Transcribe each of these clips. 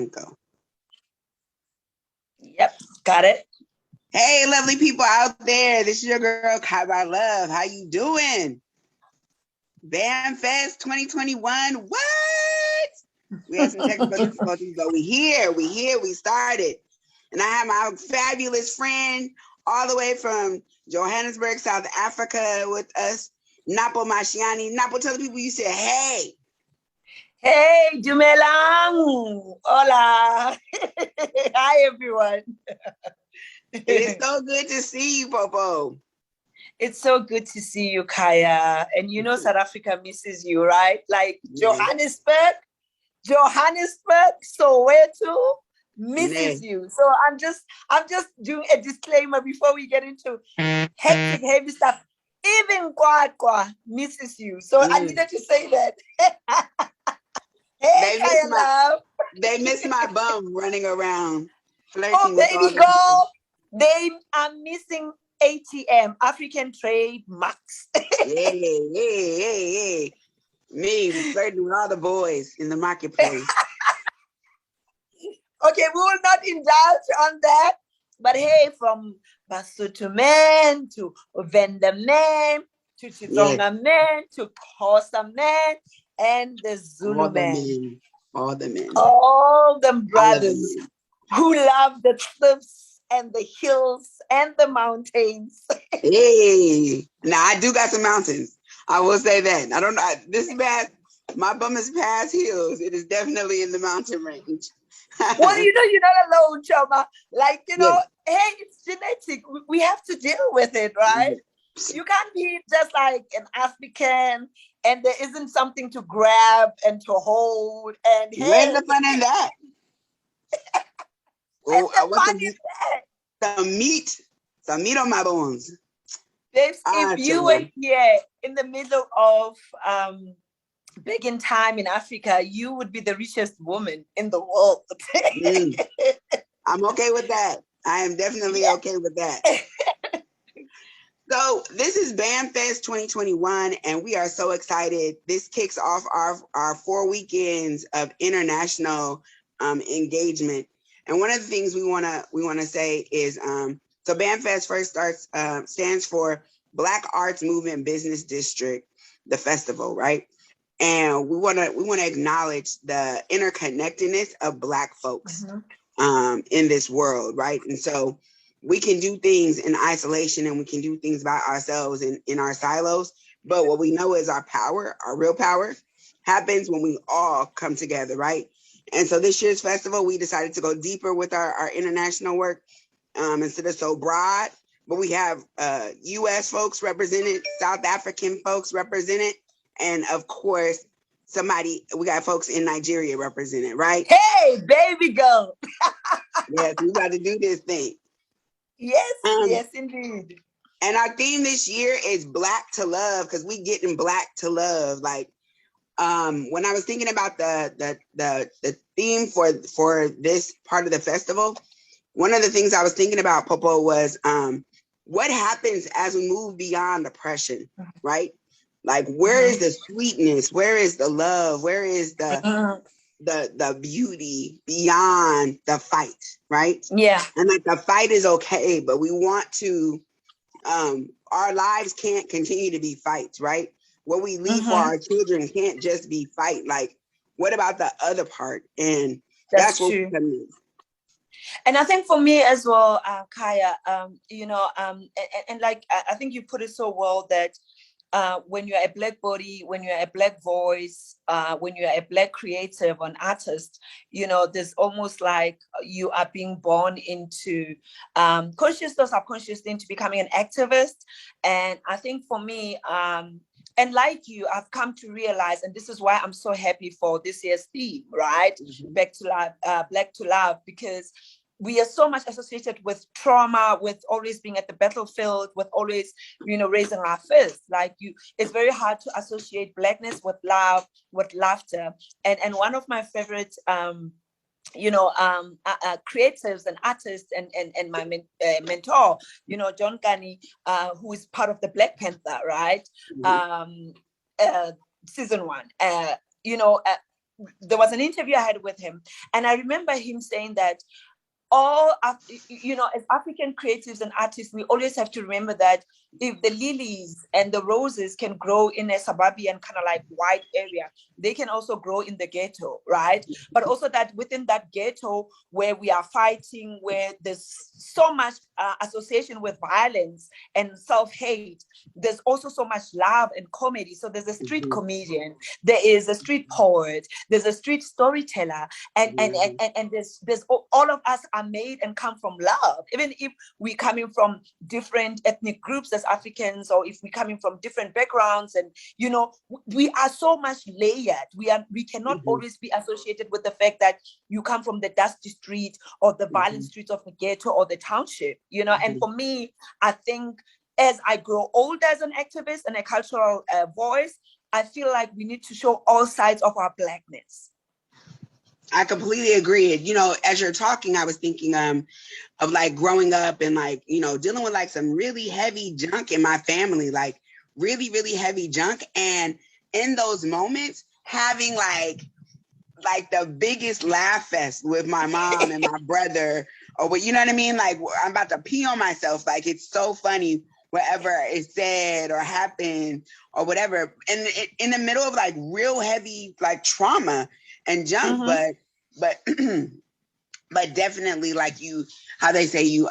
and go. Yep, got it. Hey, lovely people out there. This is your girl, Kai by Love. How you doing? Bam Fest 2021. What? We had some technical difficulties, but we here, we started. And I have my fabulous friend all the way from Johannesburg, South Africa with us, Napo Mashiani. Napo, tell the people you said, hey. Hey, Dumelang. Hola. Hi, everyone. It is so good to see you, Popo. It's so good to see you, Kaya. And you know South Africa misses you, right? Like Johannesburg, Soweto misses you. So I'm just doing a disclaimer before we get into hectic, heavy stuff. Even Kwakwa misses you. So I needed to say that. Hey, Kaya love. They miss my bum running around. Oh, baby girl. They are missing ATM, African Trade Max. Yeah. Me, flirting with all the boys in the marketplace. Okay, we will not indulge on that. But hey, from Basotho man to Venda man to Chitsonga man to Xhosa man and the Zulu man. All the men. All them brothers who love the cliffs and the hills and the mountains. Hey, now I do got some mountains. I will say that. I don't know. This is bad. My bum is past hills. It is definitely in the mountain range. Well, you know, you're not alone, Choma. Like, you know, hey, it's genetic. We have to deal with it, right? You can't be just like an African and there isn't something to grab and to hold. And where's the fun in that? Some meat on my bones. Babes, if you were here in the middle of begging time in Africa, you would be the richest woman in the world. I'm okay with that. I am definitely okay with that. So this is Bam Fest 2021, and we are so excited. This kicks off our 4 weekends of international engagement. And one of the things we wanna say is so Bam Fest first stands for Black Arts Movement Business District, the festival, right? And we wanna acknowledge the interconnectedness of Black folks in this world, right? And so we can do things in isolation and we can do things by ourselves in our silos. But what we know is our power, our real power, happens when we all come together, right? And so this year's festival, we decided to go deeper with our international work instead of so broad. But we have US folks represented, South African folks represented, and of course, we got folks in Nigeria represented, right? Hey, baby girl. Yes, we got to do this thing. Yes, yes, indeed. And our theme this year is Black to Love, because we getting Black to love. Like when I was thinking about the theme for this part of the festival, one of the things I was thinking about, Popo, was what happens as we move beyond oppression, right? Like where is the sweetness? Where is the love? Where is the beauty beyond the fight, right? Yeah. And like the fight is okay, but we want to, our lives can't continue to be fights, right? What we leave for our children can't just be fight. Like, what about the other part? And that's what true. we mean. And I think for me as well, Kaya, you know, and like I think you put it so well that when you're a Black body, when you're a Black voice, when you're a Black creative, an artist, you know, there's almost like you are being born into conscious or subconsciously into becoming an activist. And I think for me, and like you, I've come to realize, and this is why I'm so happy for this year's theme, right? Back to love, Black to Love, because we are so much associated with trauma, with always being at the battlefield, with always, you know, raising our fists. Like it's very hard to associate Blackness with love, with laughter. And one of my favorite, you know, creatives and artists and my mentor, you know, John Kani, who is part of the Black Panther, right? Season 1, you know, there was an interview I had with him, and I remember him saying that all as African creatives and artists, we always have to remember that if the lilies and the roses can grow in a suburban kind of like white area, they can also grow in the ghetto, right? But also that within that ghetto where we are fighting, where there's so much association with violence and self-hate, there's also so much love and comedy. So there's a street comedian, there is a street poet, there's a street storyteller, and there's all of us are made and come from love. Even if we coming from different ethnic groups as Africans, or if we coming from different backgrounds, and we are so much layered. We cannot always be associated with the fact that you come from the dusty street or the violent streets of the ghetto or the township. And for me, I think as I grow older as an activist and a cultural voice, I feel like we need to show all sides of our Blackness. I completely agree. As you're talking, I was thinking of like growing up and like, dealing with like some really heavy junk in my family, like really, really heavy junk. And in those moments, having like the biggest laugh fest with my mom and my brother, or you know what I mean? Like I'm about to pee on myself. Like it's so funny, whatever is said or happened or whatever. And in the middle of like real heavy, like trauma and junk, but definitely like how they say you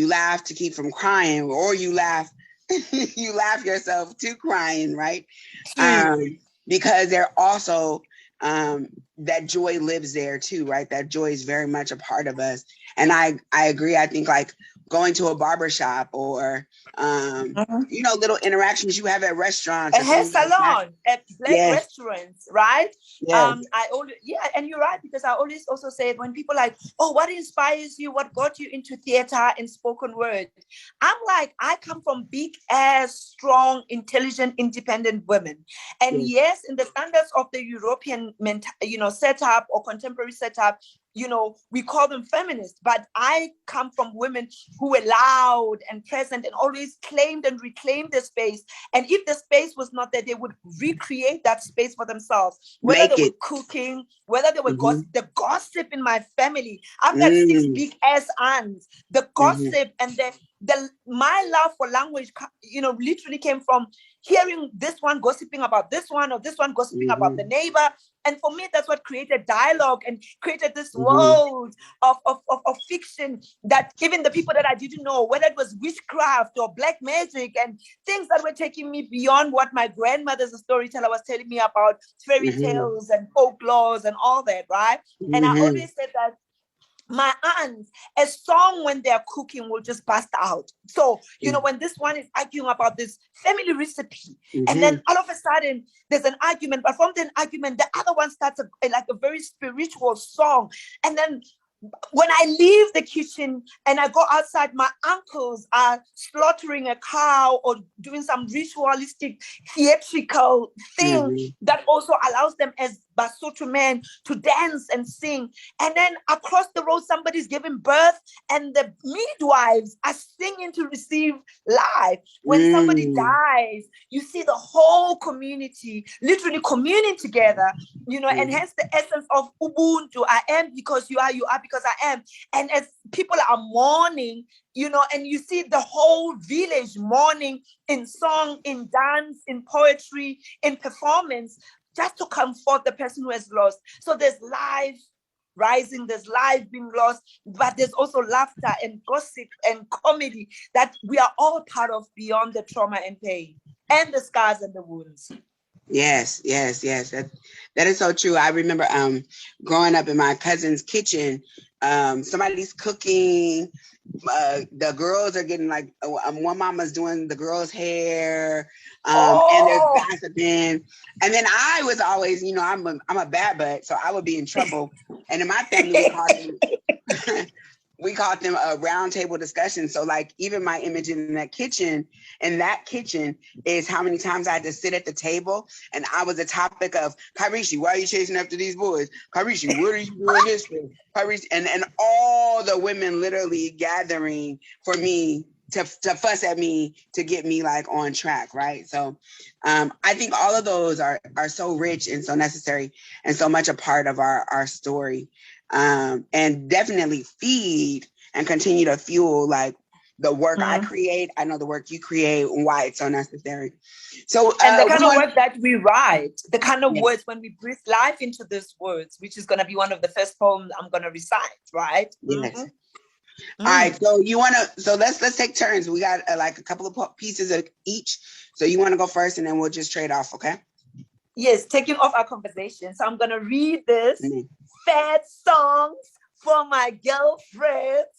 laugh to keep from crying, or you laugh yourself to crying, right? Because they're also that joy lives there too, right? That joy is very much a part of us. And I agree. I think like going to a barbershop or little interactions you have at restaurants, a hair salon, at black restaurants, right? Yes. And you're right, because I always also say when people like, oh, what inspires you? What got you into theater and spoken word? I'm like, I come from big ass, strong, intelligent, independent women. And yes, in the standards of the European setup or contemporary setup, we call them feminists, but I come from women who were loud and present and always claimed and reclaimed the space. And if the space was not there, they would recreate that space for themselves, whether they were cooking, whether they were the gossip in my family. I've got 6 big ass aunts. The gossip and my love for language, literally came from hearing this one gossiping about this one, or this one gossiping about the neighbor. And for me, that's what created dialogue and created this world of fiction that even the people that I didn't know, whether it was witchcraft or black magic and things that were taking me beyond what my grandmother as a storyteller was telling me about fairy tales and folklores and all that, right? And I always said that my aunts, a song when they're cooking will just bust out. So, when this one is arguing about this family recipe, and then all of a sudden there's an argument, but from the argument, the other one starts like a very spiritual song. And then when I leave the kitchen and I go outside, my uncles are slaughtering a cow or doing some ritualistic, theatrical thing that also allows them as Basotho men to dance and sing. And then across the road, somebody's giving birth and the midwives are singing to receive life. When somebody dies, you see the whole community literally communing together, and hence the essence of Ubuntu. I am because you are because I am. And as people are mourning, and you see the whole village mourning in song, in dance, in poetry, in performance, just to comfort the person who has lost. So there's life rising, there's life being lost, but there's also laughter and gossip and comedy that we are all part of beyond the trauma and pain and the scars and the wounds. Yes. That is so true. I remember growing up in my cousin's kitchen, somebody's cooking, the girls are getting like one mama's doing the girls' hair, and there's gossiping. And then I was always, I'm a bad butt, so I would be in trouble. And in my family, we called them a round table discussion. So like even my image in that kitchen is how many times I had to sit at the table and I was a topic of, Karishi, why are you chasing after these boys? Karishi, what are you doing this for? Karishi, and all the women literally gathering for me to fuss at me to get me like on track, right? So I think all of those are so rich and so necessary and so much a part of our story, and definitely feed and continue to fuel like the work I create. I know the work you create and why it's so necessary. So and the kind of work that we write, the kind of words when we breathe life into these words, which is going to be one of the first poems I'm going to recite, right? Yes. All right, so you want to, so let's take turns. We got like a couple of pieces of each. So you want to go first and then we'll just trade off, okay? Yes, taking off our conversation. So I'm going to read this sad songs for my girlfriends.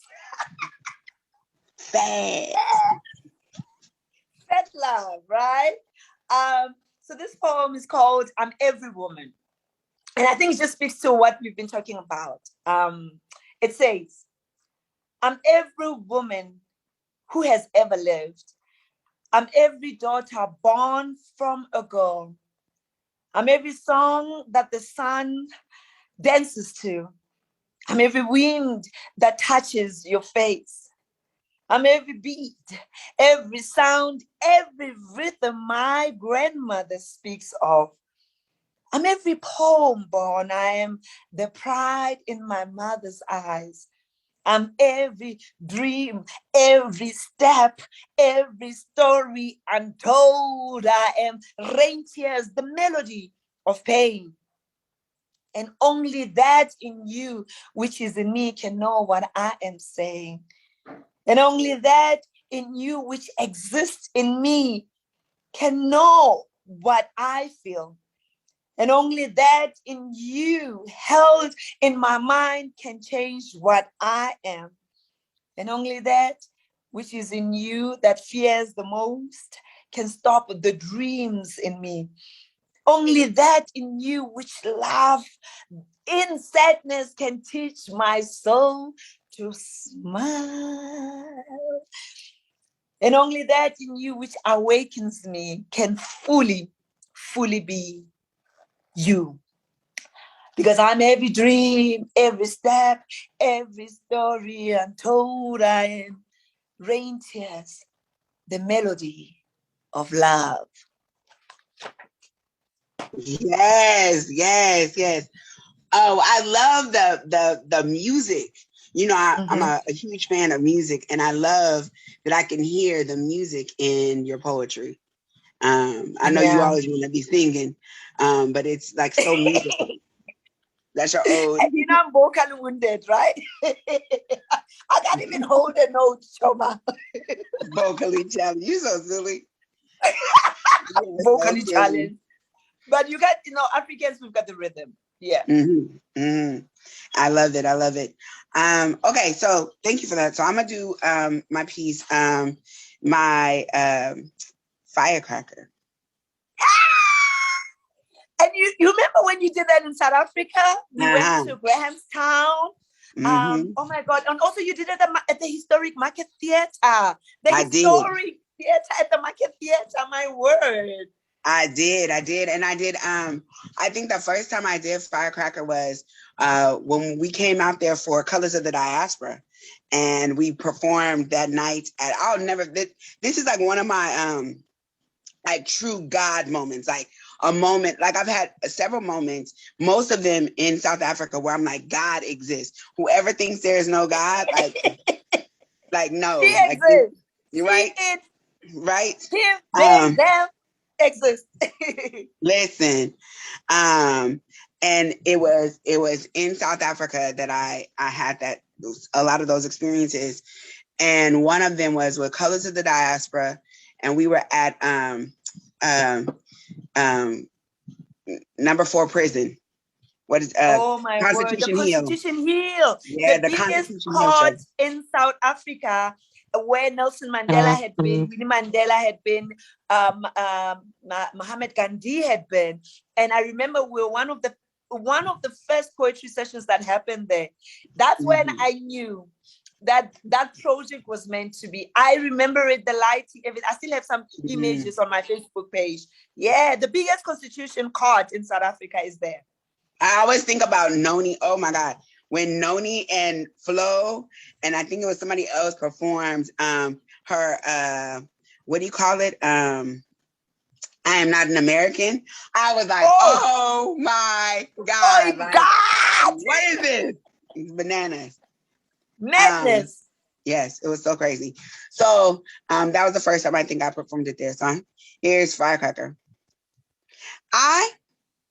Sad love, right? So this poem is called I'm Every Woman. And I think it just speaks to what we've been talking about. It says, I'm every woman who has ever lived. I'm every daughter born from a girl. I'm every song that the sun dances to. I'm every wind that touches your face. I'm every beat, every sound, every rhythm my grandmother speaks of. I'm every poem born. I am the pride in my mother's eyes. I'm every dream, every step, every story untold. I am rain tears, the melody of pain. And only that in you, which is in me, can know what I am saying. And only that in you, which exists in me, can know what I feel. And only that in you, held in my mind, can change what I am. And only that which is in you that fears the most can stop the dreams in me. Only that in you which love in sadness can teach my soul to smile. And only that in you which awakens me can fully be you. Because I'm every dream, every step, every story untold. I am rain tears, the melody of love. Yes. Oh, I love the music. You know, I'm a huge fan of music, and I love that I can hear the music in your poetry. I know you always want to be singing, but it's like so musical. That's your old. And you know, I'm vocally wounded, right? I can't even hold a note, Choma. Vocally challenged. You're so silly. Vocally challenged. But you got, you know, Africans, we've got the rhythm. Yeah. I love it. Okay, so thank you for that. So I'm gonna do my piece, my firecracker. And you remember when you did that in South Africa? We went to Grahamstown. Oh my God. And also you did it at the historic Market Theatre. The historic theatre at the Market Theatre, my word. I did. And I did, I think the first time I did Firecracker was when we came out there for Colors of the Diaspora. And we performed that night at, this is like one of my like true God moments, like a moment, like I've had several moments, most of them in South Africa, where I'm like, God exists. Whoever thinks there is no God, like no. He like, exists. You're right. Right. Him, they, them exist. Listen, and it was in South Africa that I had a lot of those experiences, and one of them was with Colors of the Diaspora, and we were at number 4 prison. What is oh my Constitution word, the Constitution Hill. Yeah, the biggest court in South Africa, where Nelson Mandela had been, Winnie Mandela had been, Muhammad Gandhi had been. And I remember we were one of the first poetry sessions that happened there. That's when I knew that project was meant to be. I remember it, the lighting, everything. I still have some images on my Facebook page. Yeah, the biggest Constitution court in South Africa is there. I always think about Noni. Oh my God. When Noni and Flo, and I think it was somebody else, performed her her what do you call it? I am not an American. I was like, oh my God. Oh God. What is this? It's bananas. Madness. Yes, it was so crazy. So that was the first time I think I performed it there. So here's Firecracker. I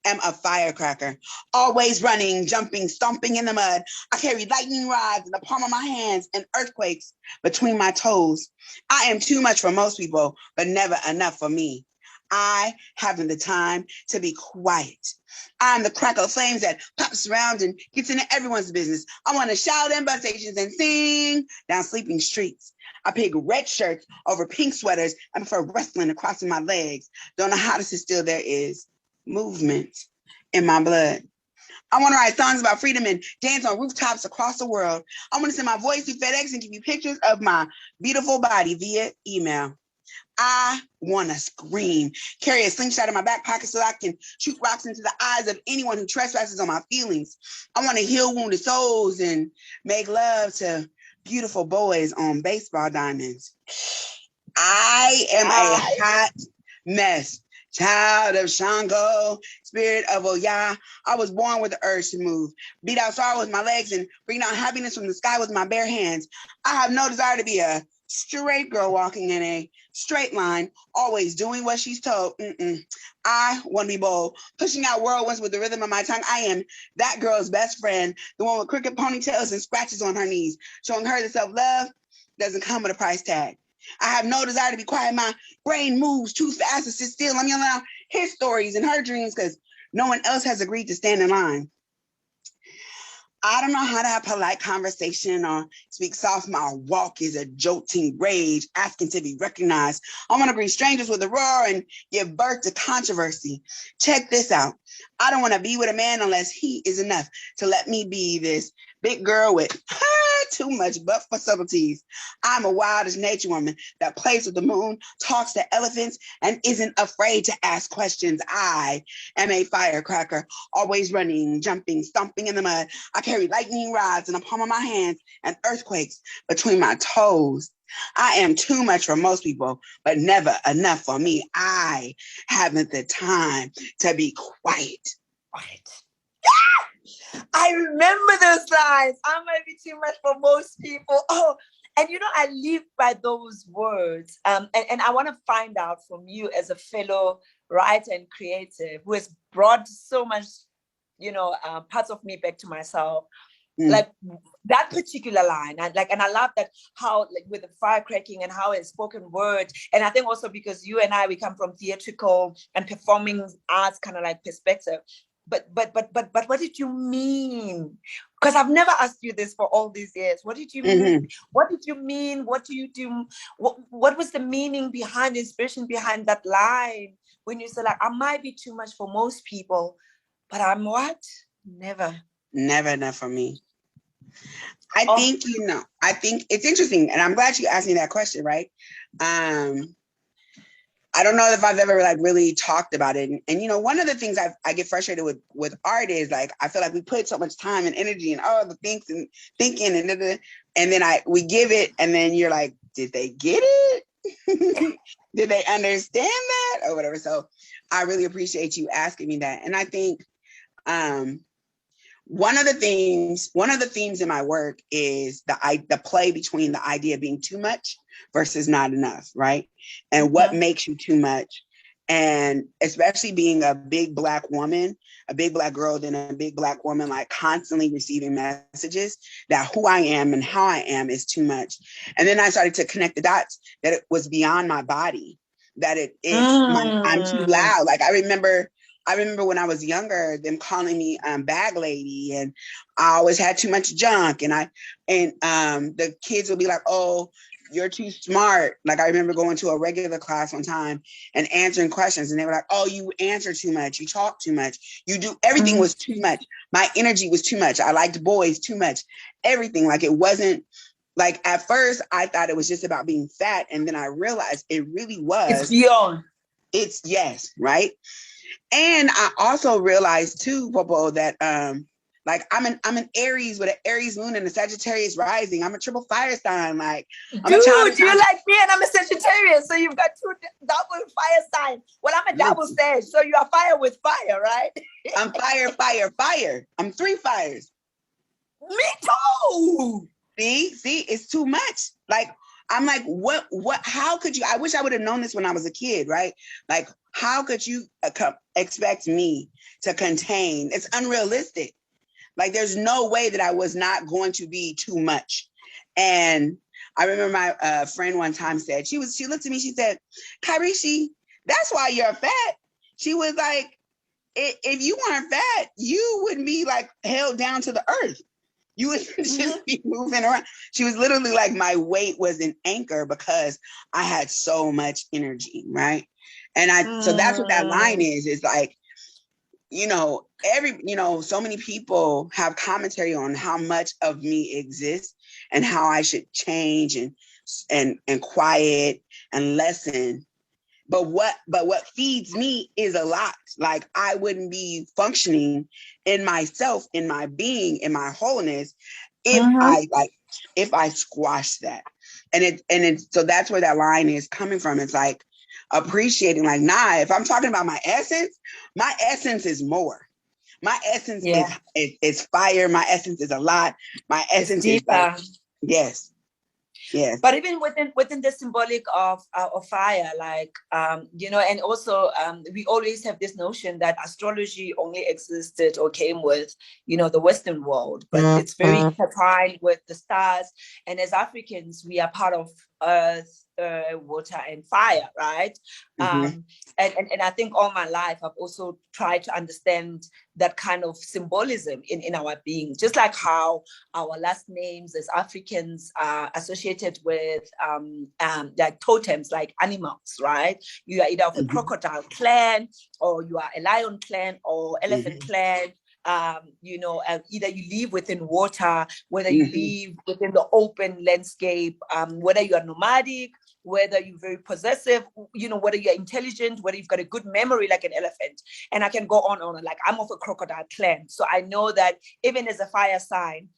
am a firecracker, always running, jumping, stomping in the mud. I carry lightning rods in the palm of my hands and earthquakes between my toes. I am too much for most people, but never enough for me. I haven't the time to be quiet. I'm the crackle of flames that pops around and gets into everyone's business. I want to shout in bus stations and sing down sleeping streets. I pick red shirts over pink sweaters. I prefer wrestling and crossing my legs. Don't know how to sit still. There is movement in my blood. I want to write songs about freedom and dance on rooftops across the world. I want to send my voice to FedEx and give you pictures of my beautiful body via email. I want to scream, carry a slingshot in my back pocket so I can shoot rocks into the eyes of anyone who trespasses on my feelings. I want to heal wounded souls and make love to beautiful boys on baseball diamonds. I am a hot mess. Child of Shango, spirit of Oya. I was born with the urge to move, beat out sorrow with my legs and bring out happiness from the sky with my bare hands. I have no desire to be a straight girl walking in a straight line, always doing what she's told. I want to be bold, pushing out whirlwinds with the rhythm of my tongue. I am that girl's best friend, the one with crooked ponytails and scratches on her knees, showing her that self-love doesn't come with a price tag. I have no desire to be quiet. My brain moves too fast to sit still. I'm yelling out his stories and her dreams because no one else has agreed to stand in line. I don't know how to have polite conversation or speak soft. My walk is a jolting rage, asking to be recognized. I want to greet strangers with a roar and give birth to controversy. Check this out. I don't want to be with a man unless he is enough to let me be this big girl with too much butt for subtleties. I'm a wildish nature woman that plays with the moon, talks to elephants, and isn't afraid to ask questions. I am a firecracker, always running, jumping, stomping in the mud. I carry lightning rods in the palm of my hands and earthquakes between my toes. I am too much for most people, but never enough for me. I haven't the time to be quiet. I remember those lines. I might be too much for most people. Oh, and I live by those words. And I want to find out from you as a fellow writer and creative who has brought so much, parts of me back to myself. Like that particular line, and I love that how with the firecracking and how it's spoken word. And I think also because you and I, we come from theatrical and performing arts kind of like perspective. But what did you mean? Because I've never asked you this for all these years. What did you mean? What did you mean? What do you do? What was the meaning behind, the inspiration behind that line? When you say I might be too much for most people, but I'm what? Never enough for me. I think it's interesting. And I'm glad you asked me that question, right? I don't know if I've ever really talked about it. And one of the things I get frustrated with art is I feel like we put so much time and energy and all the things and thinking and then we give it and then you're like, did they get it? Did they understand that or whatever? So I really appreciate you asking me that. And I think one of the themes in my work is the play between the idea of being too much versus not enough, right? And what makes you too much. And especially being a big Black woman, a big Black girl, then a big Black woman, constantly receiving messages that who I am and how I am is too much. And then I started to connect the dots that it was beyond my body, that I'm too loud. I remember when I was younger, them calling me bag lady, and I always had too much junk. And the kids would be like, "Oh, you're too smart." I remember going to a regular class one time and answering questions, and they were like, "Oh, you answer too much. You talk too much. You do everything was too much. My energy was too much. I liked boys too much. Everything it wasn't." At first, I thought it was just about being fat, and then I realized it really was. It's beyond. It's yes, right. And I also realized too, Popo, that Like I'm an Aries with an Aries moon and a Sagittarius rising. I'm a triple fire sign. Like I'm a child Dude, of you're time. like me and I'm a Sagittarius. So you've got two double fire signs. Well, I'm a double Sag, so you are fire with fire, right? I'm fire, fire, fire. I'm 3 fires. Me too. See, it's too much. Like, I'm like, what, how could you, I wish I would have known this when I was a kid, right? Like, how could you expect me to contain? It's unrealistic. Like, there's no way that I was not going to be too much. And I remember my friend one time said, she looked at me, she said, Kyrishi, that's why you're fat. She was like, if you weren't fat, you wouldn't be like held down to the earth. You would just be moving around. She was literally like, my weight was an anchor because I had so much energy, right? And so that's what that line is like, so many people have commentary on how much of me exists and how I should change and quiet and lessen. But what feeds me is a lot. Like, I wouldn't be functioning in myself, in my being, in my wholeness, if I squash that. And so that's where that line is coming from. It's like appreciating, like, nah, if I'm talking about my essence is more. My essence is fire. My essence is a lot. My essence is like, yes. Yes. But even within the symbolic of fire, like and also we always have this notion that astrology only existed or came with the Western world, but it's very intertwined with the stars. And as Africans, we are part of earth, water, and fire, right? And I think all my life I've also tried to understand that kind of symbolism in our being, just like how our last names as Africans are associated with like totems, like animals, right? You are either of a crocodile clan, or you are a lion clan or elephant clan. Either you live within water, whether you live within the open landscape, whether you are nomadic, whether you're very possessive, whether you're intelligent, whether you've got a good memory like an elephant. And I can go on and on. Like, I'm of a crocodile clan. So I know that even as a fire sign,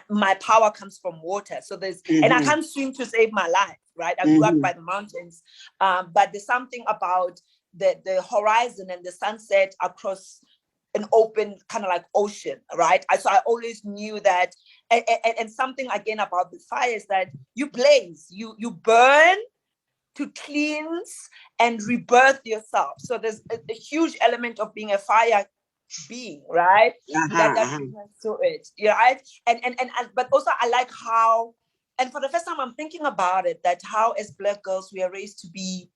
my power comes from water. So and I can't swim to save my life, right? I grew up by the mountains. But there's something about the horizon and the sunset across an open kind of like ocean, right? So I always knew that, and something again about the fire is that you blaze, you burn to cleanse and rebirth yourself. So there's a huge element of being a fire being, right? That brings to it, right? And but also I like how, and for the first time I'm thinking about it, that how as Black girls we are raised to be,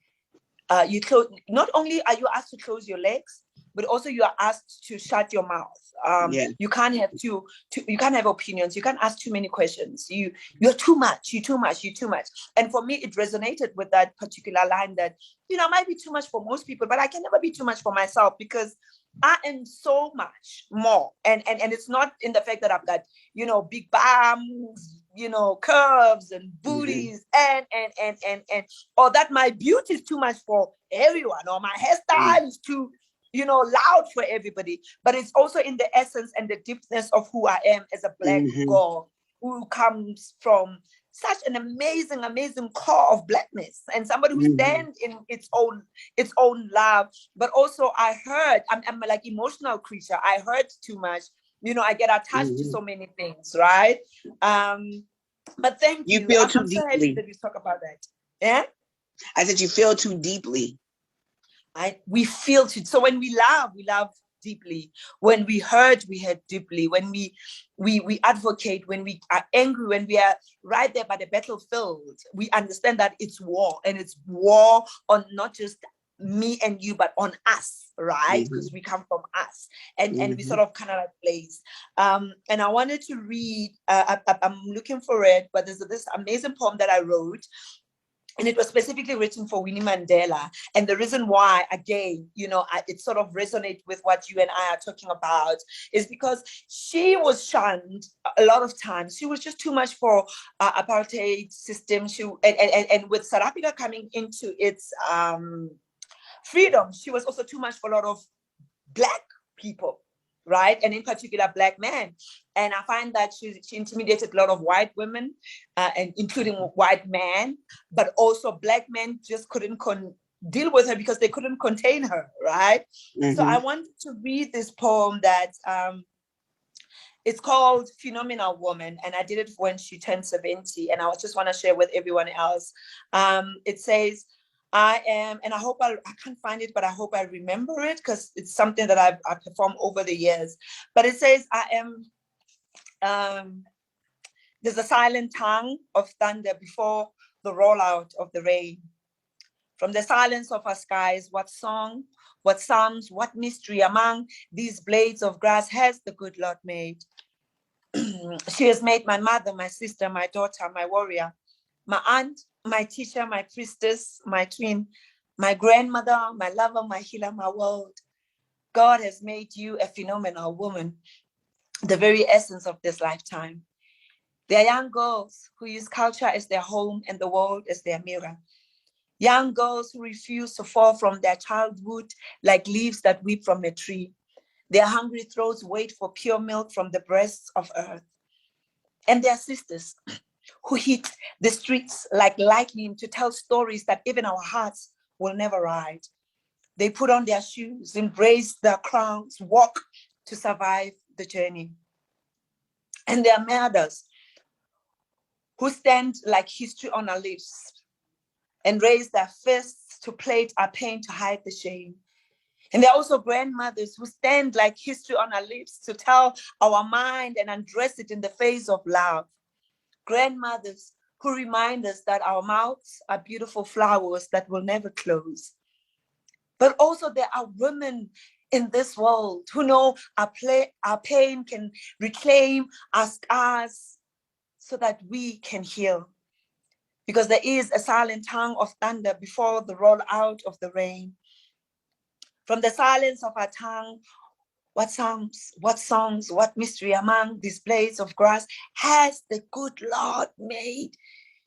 not only are you asked to close your legs, but also you are asked to shut your mouth. You can't have you can't have opinions. You can't ask too many questions. You're too much. You're too much. You're too much. And for me, it resonated with that particular line that I might be too much for most people, but I can never be too much for myself, because I am so much more. And it's not in the fact that I've got big bums, curves and booties, and or that my beauty is too much for everyone, or my hairstyle is too loud for everybody. But it's also in the essence and the deepness of who I am as a Black girl who comes from such an amazing core of Blackness, and somebody who stands in its own love. But also I heard, I'm like emotional creature. I heard too much. I get attached to so many things, right? But thank you. Feel too I'm so deeply. happy that you talk about that. Yeah? I said you feel too deeply. We feel too. So when we love deeply. When we hurt deeply. When we advocate, when we are angry, when we are right there by the battlefield, we understand that it's war, and it's war on not just me and you, but on us, right? Because we come from us, and we sort of kind of like place. And I wanted to read. I'm looking for it, but there's this amazing poem that I wrote. And it was specifically written for Winnie Mandela. And the reason why, again, it sort of resonates with what you and I are talking about, is because she was shunned a lot of times. She was just too much for apartheid system. And with South Africa coming into its freedom, she was also too much for a lot of Black people. right? And in particular, Black men. And I find that she intimidated a lot of white women, and including white men, but also Black men just couldn't deal with her because they couldn't contain her, right? So I wanted to read this poem that it's called Phenomenal Woman, and I did it when she turned 70, and I just want to share with everyone else. It says, I am, and I can't find it, but I hope I remember it because it's something that I've performed over the years. But it says, I am, there's a silent tongue of thunder before the rollout of the rain. From the silence of our skies, what song, what psalms, what mystery among these blades of grass has the good Lord made? She has made my mother, my sister, my daughter, my warrior, my aunt, my teacher, my priestess, my twin, my grandmother, my lover, my healer, my world. God has made you a phenomenal woman, the very essence of this lifetime. They are young girls who use culture as their home and the world as their mirror. Young girls who refuse to fall from their childhood like leaves that weep from a tree. Their hungry throats wait for pure milk from the breasts of earth. And their sisters who hit the streets like lightning to tell stories that even our hearts will never write. They put on their shoes, embrace their crowns, walk to survive the journey. And their mothers who stand like history on our lips and raise their fists to plate our pain to hide the shame. And there are also grandmothers who stand like history on our lips to tell our mind and undress it in the face of love. Grandmothers who remind us that our mouths are beautiful flowers that will never close. But also there are women in this world who know our pain can reclaim our scars so that we can heal. Because there is a silent tongue of thunder before the rollout of the rain. From the silence of our tongue, what songs, what mystery among these blades of grass has the good Lord made?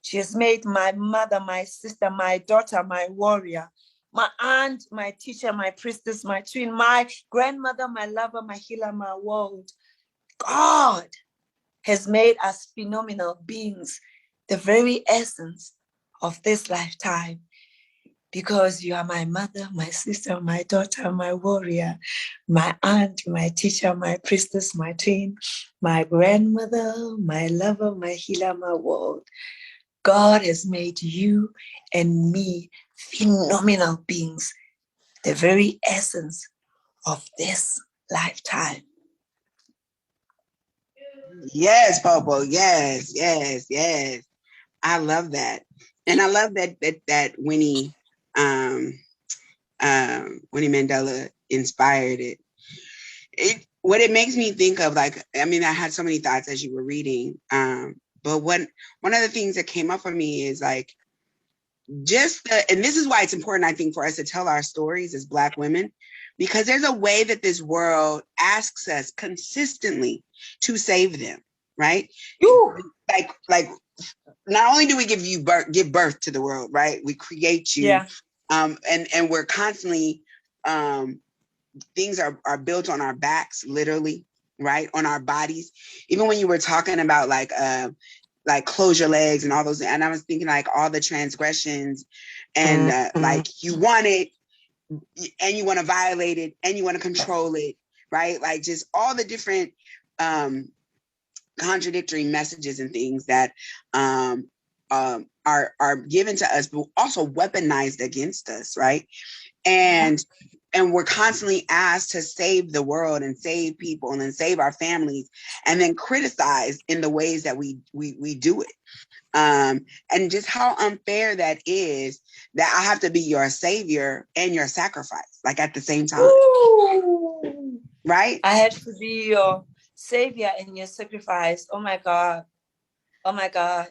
She has made my mother, my sister, my daughter, my warrior, my aunt, my teacher, my priestess, my twin, my grandmother, my lover, my healer, my world. God has made us phenomenal beings, the very essence of this lifetime. Because you are my mother, my sister, my daughter, my warrior, my aunt, my teacher, my priestess, my twin, my grandmother, my lover, my healer, my world. God has made you and me phenomenal beings, the very essence of this lifetime. Yes, Popo. Yes, yes, yes. I love that. And I love that Winnie Winnie Mandela inspired it. What it makes me think of, like, I mean, I had so many thoughts as you were reading. But one of the things that came up for me is like and this is why it's important, I think, for us to tell our stories as Black women, because there's a way that this world asks us consistently to save them, right? Ooh. Like not only do we give birth to the world, right? We create you. Yeah. And we're constantly things are built on our backs, literally, right? On our bodies. Even when you were talking about like close your legs and all those, and I was thinking like all the transgressions and like you want it and you want to violate it and you want to control it, right? Like just all the different contradictory messages and things that are given to us, but also weaponized against us, right? And we're constantly asked to save the world and save people and then save our families, and then criticize in the ways that we do it. And just how unfair that is, that I have to be your savior and your sacrifice, like at the same time. Ooh. Right? I have to be your savior and your sacrifice. Oh my God. Oh my God.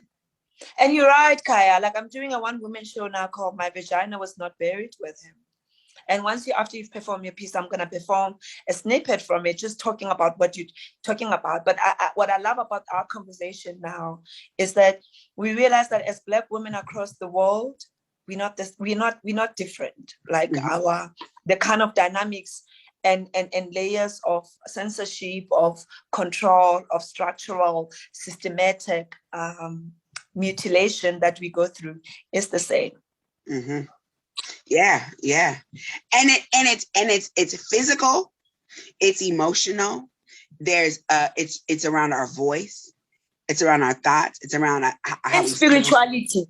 And you're right, Kaya. Like I'm doing a one-woman show now called My Vagina Was Not Buried With Him. And after you've performed your piece, I'm going to perform a snippet from it, just talking about what you're talking about. But what I love about our conversation now is that we realize that as Black women across the world, we're not different. Like the kind of dynamics and layers of censorship, of control, of structural, systematic mutilation that we go through is the same. Mm-hmm. Yeah, yeah. And it's physical, it's emotional. There's it's around our voice, it's around our thoughts, it's around how and spirituality.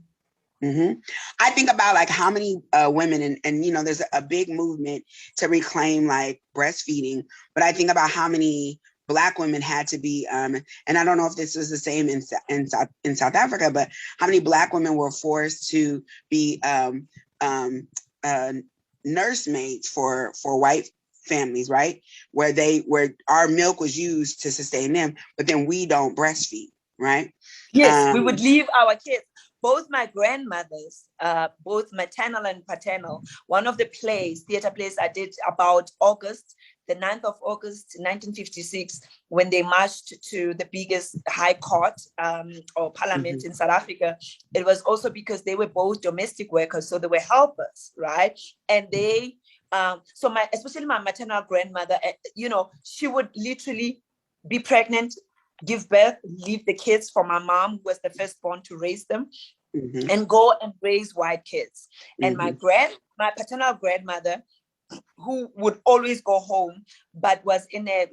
Mm-hmm. I think about like how many women and you know, there's a big movement to reclaim like breastfeeding, but I think about how many Black women had to be and I don't know if this was the same in South Africa, but how many Black women were forced to be nursemaids for white families, right? Where our milk was used to sustain them, but then we don't breastfeed, right? Yes, we would leave our kids. Both my grandmothers, both maternal and paternal, one of the theater plays I did about August, the 9th of August, 1956, when they marched to the biggest high court or parliament in South Africa, it was also because they were both domestic workers, so they were helpers, right? And they, especially my maternal grandmother, you know, she would literally be pregnant, give birth, leave the kids for my mom, who was the firstborn, to raise them, and go and raise white kids. And my paternal grandmother, who would always go home, but was in a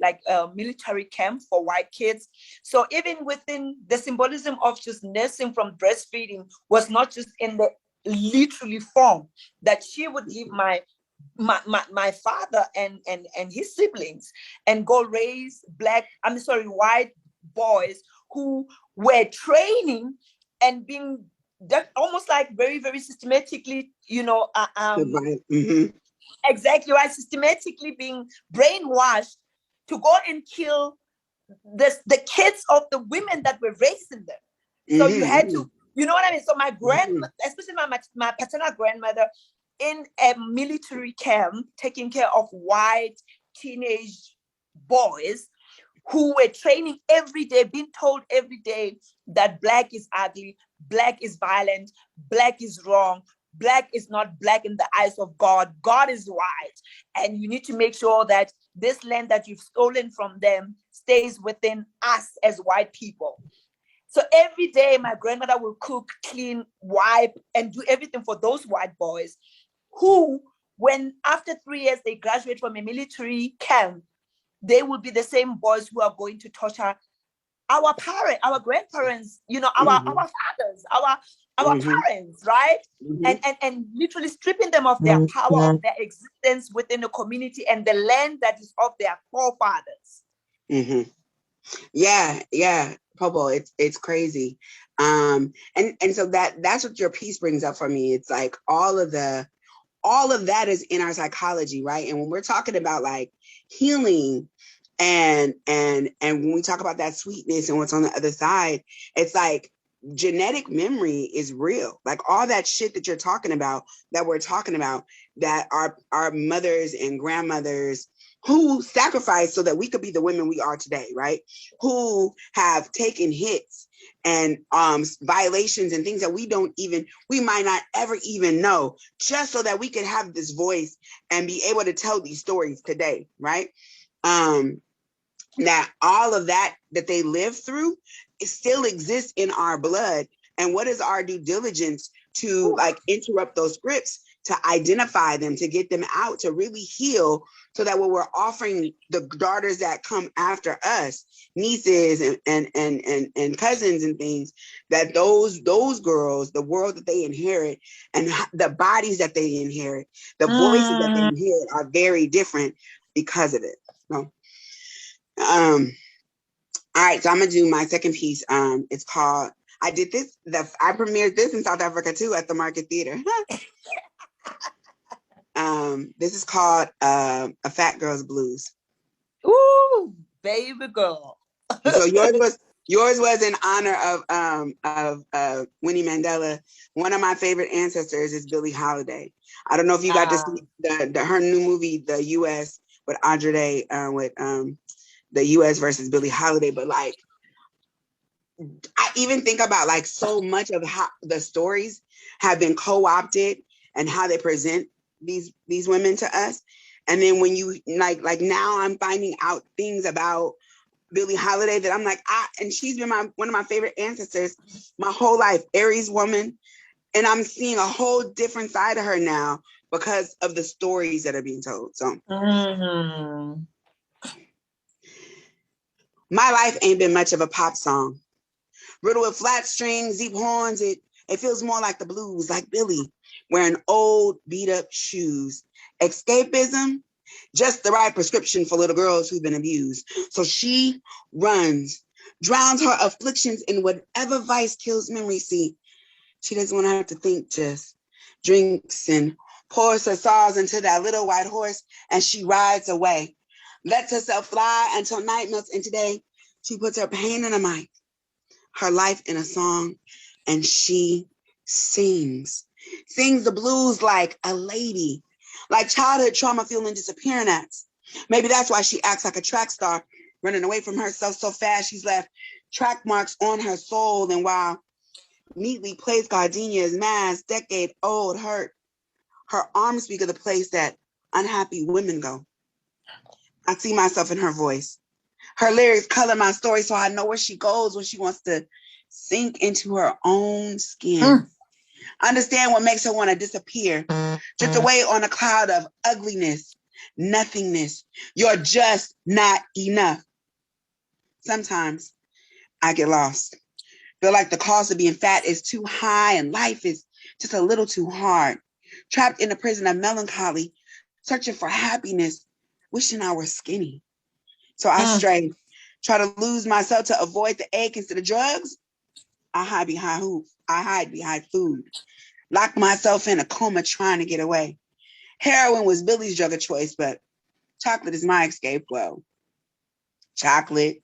military camp for white kids. So even within the symbolism of just nursing from breastfeeding was not just in the literally form that she would leave my father and his siblings and go raise white boys who were training and being almost like very, very systematically, you know, exactly right, systematically being brainwashed to go and kill the kids of the women that were raising them. So you had to, you know what I mean? So my grandmother, especially my paternal grandmother, in a military camp, taking care of white teenage boys who were training every day, being told every day that Black is ugly, Black is violent, Black is wrong, Black is not Black in the eyes of God. God is white. And you need to make sure that this land that you've stolen from them stays within us as white people. So every day my grandmother will cook, clean, wipe, and do everything for those white boys who, when after 3 years they graduate from a military camp, they will be the same boys who are going to torture our grandparents, you know, our fathers, our parents, right? And literally stripping them of their power, of their existence within the community and the land that is of their forefathers. Yeah, Popo, it's crazy. And so that's what your piece brings up for me. It's like all of that is in our psychology, right? And when we're talking about like healing and when we talk about that sweetness and what's on the other side, it's like genetic memory is real. Like all that shit that you're talking about, that we're talking about, that our mothers and grandmothers who sacrificed so that we could be the women we are today, right? Who have taken hits and violations and things that we might not ever even know, just so that we could have this voice and be able to tell these stories today, right? That all of that they lived through, it still exists in our blood. And what is our due diligence to like interrupt those scripts, to identify them, to get them out, to really heal, so that when we're offering the daughters that come after us, nieces and cousins and things, that those girls, the world that they inherit and the bodies that they inherit, the voices that they inherit are very different because of it. So, all right, so I'm gonna do my second piece. It's called, I premiered this in South Africa too at the Market Theater. This is called A Fat Girl's Blues. Ooh, baby girl. So yours was in honor of Winnie Mandela. One of my favorite ancestors is Billie Holiday. I don't know if you got to see her new movie, The U.S. with Andre with the U.S. versus Billie Holiday, but like, I even think about like so much of how the stories have been co-opted and how they present these women to us. And then when you like now I'm finding out things about Billie Holiday that I'm like, and she's been one of my favorite ancestors my whole life, Aries woman. And I'm seeing a whole different side of her now because of the stories that are being told. So my life ain't been much of a pop song. Riddled with flat strings, deep horns, it feels more like the blues, like Billie, wearing old beat up shoes. Escapism, just the right prescription for little girls who've been abused. So she runs, drowns her afflictions in whatever vice kills memory. See, she doesn't want to have to think, just drinks and pours her sorrows into that little white horse, and she rides away. Lets herself fly until night melts, and today she puts her pain in a mic, her life in a song, and she sings the blues like a lady, like childhood trauma feeling disappearing acts. Maybe that's why she acts like a track star, running away from herself so fast she's left track marks on her soul. And while neatly plays gardenia's mask, decade old hurt, her arms speak of the place that unhappy women go. I see myself in her voice. Her lyrics color my story so I know where she goes when she wants to sink into her own skin. Understand what makes her want to disappear. Drift away on a cloud of ugliness, nothingness. You're just not enough. Sometimes I get lost. Feel like the cost of being fat is too high and life is just a little too hard. Trapped in a prison of melancholy, searching for happiness, wishing I were skinny. So I stray, try to lose myself to avoid the ache instead of drugs. I hide behind food. Lock myself in a coma trying to get away. Heroin was Billie's drug of choice, but chocolate is my escape. Well, chocolate,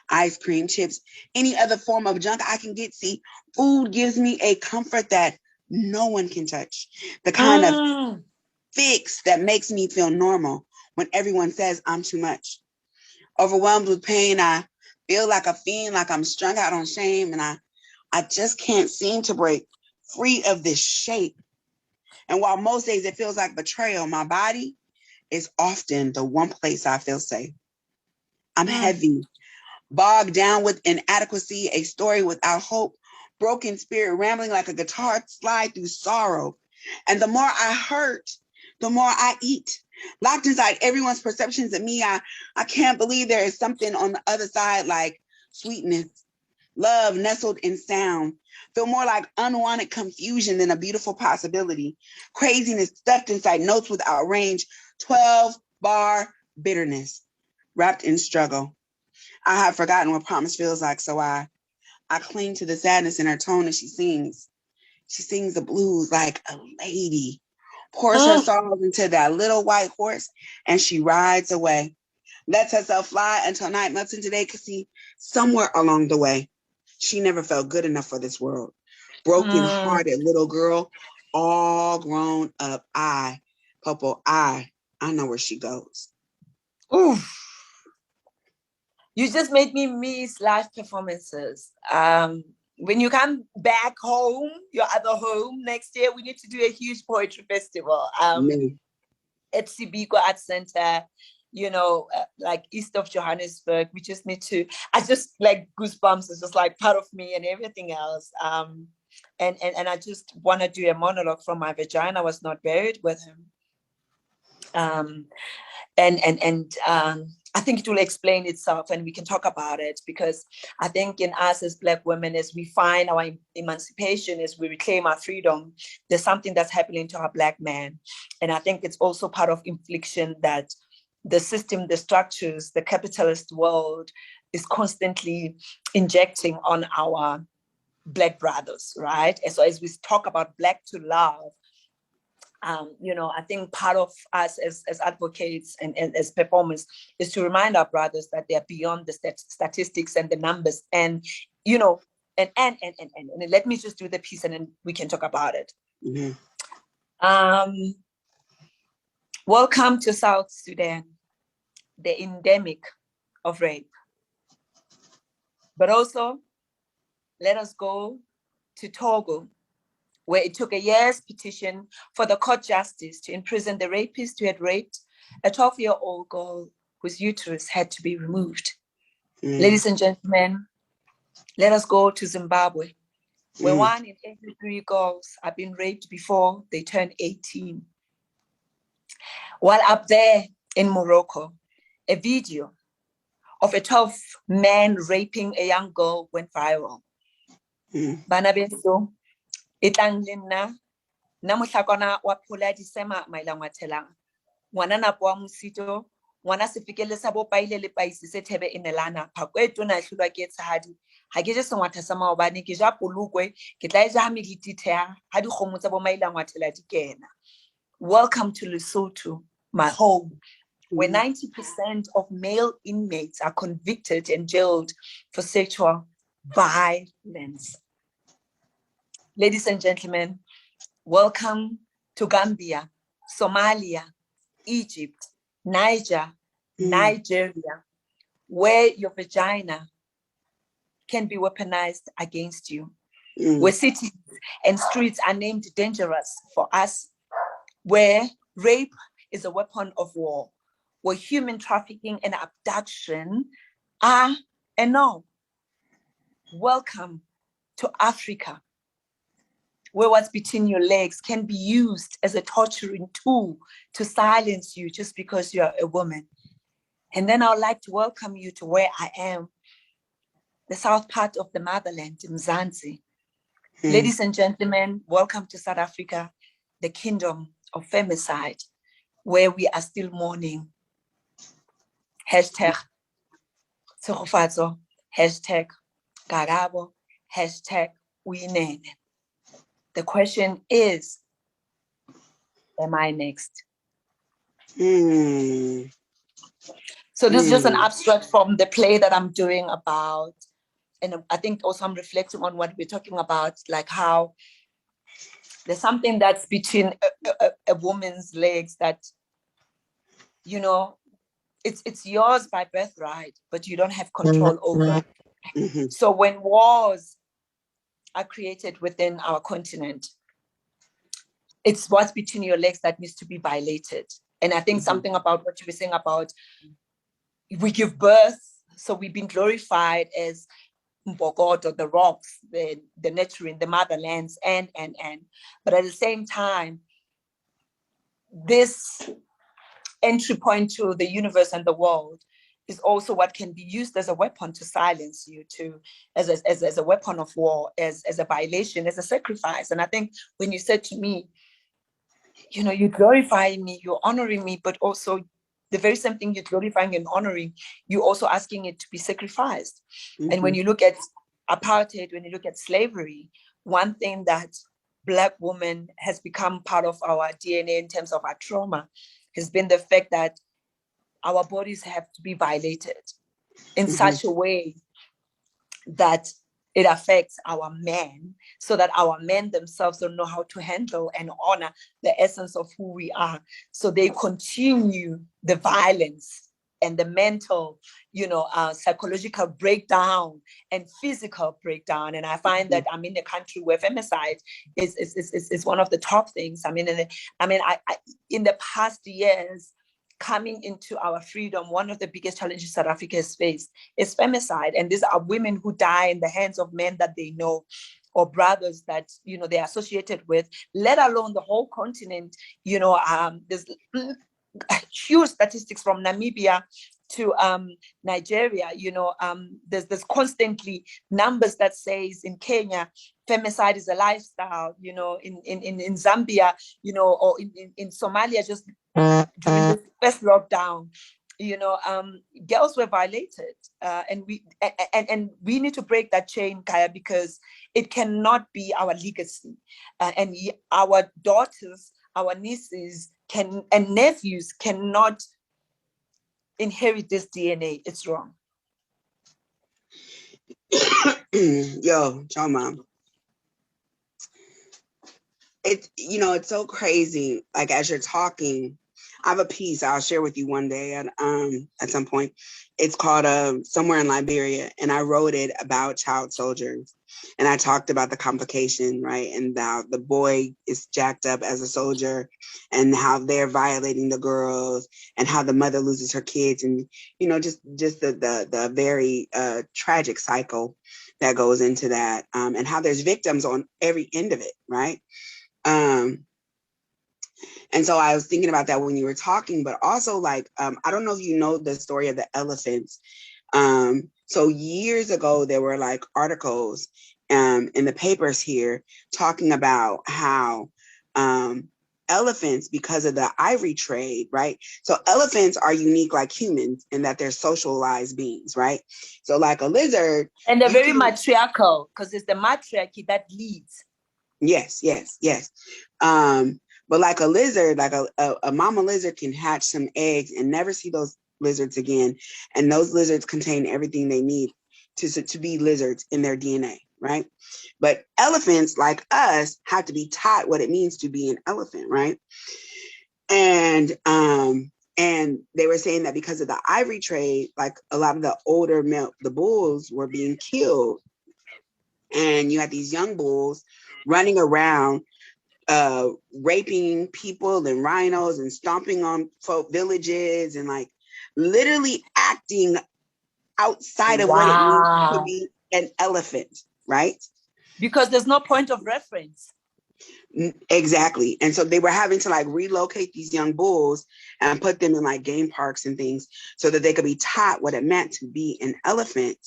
ice cream, chips, any other form of junk I can get. See, food gives me a comfort that no one can touch. The kind of fix that makes me feel normal when everyone says I'm too much. Overwhelmed with pain, I feel like a fiend, like I'm strung out on shame, and I just can't seem to break free of this shape. And while most days it feels like betrayal, my body is often the one place I feel safe. I'm heavy, bogged down with inadequacy, a story without hope, broken spirit rambling like a guitar slide through sorrow. And the more I hurt, the more I eat. Locked inside everyone's perceptions of me, I can't believe there is something on the other side like sweetness, love nestled in sound. Feel more like unwanted confusion than a beautiful possibility. Craziness stuffed inside notes without range. 12-bar bitterness wrapped in struggle. I have forgotten what promise feels like, so I cling to the sadness in her tone as she sings. She sings the blues like a lady, pours her sorrows into that little white horse, and she rides away. Lets herself fly until night melts into day, because see, somewhere along the way, she never felt good enough for this world. Broken-hearted little girl, all grown up. Popo, I know where she goes. Oof. You just made me miss live performances. When you come back home, your other home next year, we need to do a huge poetry festival at Sibiko Art Center, like east of Johannesburg. We just need to, I just like goosebumps. It's just like part of me and everything else. And I just want to do a monologue from my vagina was not buried with him. I think it will explain itself and we can talk about it, because I think in us as Black women, as we find our emancipation, as we reclaim our freedom, there's something that's happening to our Black man. And I think it's also part of infliction that the system, the structures, the capitalist world is constantly injecting on our Black brothers, right? And so as we talk about Black to love, I think part of us as advocates and as performers is to remind our brothers that they're beyond the statistics and the numbers, and and let me just do the piece and then we can talk about it. Welcome to South Sudan, the endemic of rape. But also, let us go to Togo, where it took a year's petition for the court justice to imprison the rapist who had raped a 12-year-old girl whose uterus had to be removed. Ladies and gentlemen, let us go to Zimbabwe, where 1 in 83 girls have been raped before they turn 18. While up there in Morocco, a video of a 12-man raping a young girl went viral. Bana beso, itlang lena, na mohlakwana wa phola disema mailang wa thelang. Ngwana na poa mosito, ngwana se fikele sa bo paile le paisi se thebe enelana, phako e tona e hlolwa ke tshadi. Ha ke je sengwatha sa maobane ke ja polokwe, ke tla e ja ha meditithea, ha dikgomo tsa bo mailang wa thela di kena. Welcome to Lesotho, my home, where 90% of male inmates are convicted and jailed for sexual violence. Ladies and gentlemen, welcome to Gambia, Somalia, Egypt, Nigeria, where your vagina can be weaponized against you, where cities and streets are named dangerous for us, where rape is a weapon of war, where human trafficking and abduction are a norm. Welcome to Africa, where what's between your legs can be used as a torturing tool to silence you just because you're a woman. And then I would like to welcome you to where I am, the south part of the motherland, Mzansi. Ladies and gentlemen, welcome to South Africa, the kingdom of femicide, where we are still mourning. Hashtag Tsegofatso, hashtag Karabo, hashtag Uyinene. The question is, am I next? So this is just an abstract from the play that I'm doing about, and I think also I'm reflecting on what we're talking about, like how there's something that's between a woman's legs that, you know, it's yours by birthright, but you don't have control over. So when wars are created within our continent, it's what's between your legs that needs to be violated. And I think something about what you were saying about we give birth, so we've been glorified as Mbogoto, the rocks, the nurturing, the motherlands, and. But at the same time, this entry point to the universe and the world is also what can be used as a weapon to silence you, as a weapon of war, as a violation, as a sacrifice. And I think when you said to me, you know, you're glorifying me, you're honoring me, but also the very same thing you're glorifying and honoring, you're also asking it to be sacrificed. And when you look at apartheid, when you look at slavery, one thing that Black woman has become part of our DNA in terms of our trauma has been the fact that our bodies have to be violated in such a way that it affects our men, so that our men themselves don't know how to handle and honor the essence of who we are. So they continue the violence and the mental, psychological breakdown and physical breakdown. And I find that I'm in a country where femicide is one of the top things. I in the past years, coming into our freedom, one of the biggest challenges South Africa has faced is femicide. And these are women who die in the hands of men that they know, or brothers that, they're associated with, let alone the whole continent. There's huge statistics from Namibia to Nigeria. There's constantly numbers that says in Kenya, femicide is a lifestyle, in Zambia, or in Somalia, just during the first lockdown, girls were violated, and we need to break that chain, Kaya, because it cannot be our legacy, and our daughters, our nieces and nephews cannot inherit this DNA. It's wrong. Yo, Choma. It's so crazy. Like, as you're talking, I have a piece I'll share with you one day at some point. It's called Somewhere in Liberia, and I wrote it about child soldiers. And I talked about the complication, right? And how the boy is jacked up as a soldier, and how they're violating the girls, and how the mother loses her kids, and just the very tragic cycle that goes into that, and how there's victims on every end of it, right? Um, and so I was thinking about that when you were talking, but also like, I don't know if you know the story of the elephants. So years ago, there were like articles in the papers here talking about how elephants, because of the ivory trade, right? So elephants are unique like humans in that they're socialized beings, right? So like a lizard. And they're very matriarchal, because it's the matriarchy that leads. Yes, yes, yes. But like a lizard, like a mama lizard can hatch some eggs and never see those lizards again. And those lizards contain everything they need to be lizards in their DNA, right? But elephants, like us, have to be taught what it means to be an elephant, right? And they were saying that because of the ivory trade, like a lot of the older the bulls were being killed. And you had these young bulls running around raping people and rhinos and stomping on folk villages and like literally acting outside of what it means to be an elephant, right? Because there's no point of reference. Exactly. And so they were having to like relocate these young bulls and put them in like game parks and things so that they could be taught what it meant to be an elephant.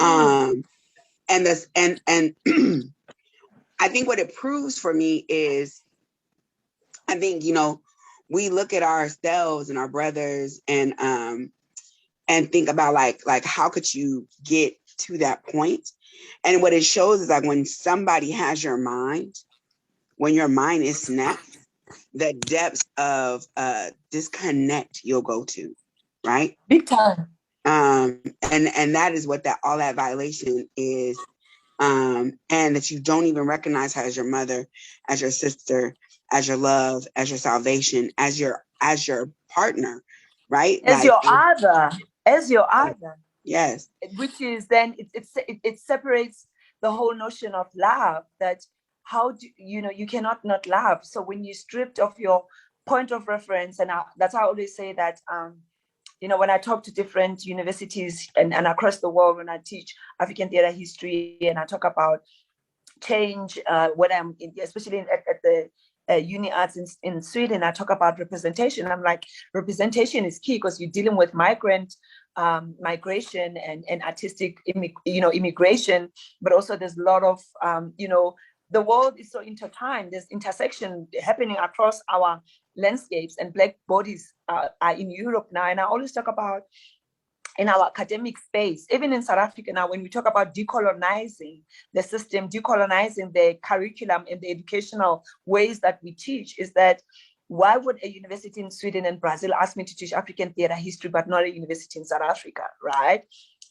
And this and I think what it proves for me is, I think, we look at ourselves and our brothers and think about like how could you get to that point? And what it shows is like when somebody has your mind, when your mind is snapped, the depths of disconnect you'll go to, right? Big time. And that is what all that violation is. And that you don't even recognize her as your mother, as your sister, as your love, as your salvation, as your partner, right? As your other. Yes. Which is then it separates the whole notion of love, that how do you cannot not love. So when you're stripped of your point of reference, and that's how I always say that when I talk to different universities and across the world, when I teach African theater history and I talk about change, when I'm especially at the uni arts in Sweden, I talk about representation. I'm like, representation is key because you're dealing with migration and artistic immigration, but also there's a lot of the world is so intertwined. There's intersection happening across our landscapes, and Black bodies are in Europe now. And I always talk about in our academic space, even in South Africa now, when we talk about decolonizing the system, decolonizing the curriculum and the educational ways that we teach, is that why would a university in Sweden and Brazil ask me to teach African theater history, but not a university in South Africa, right?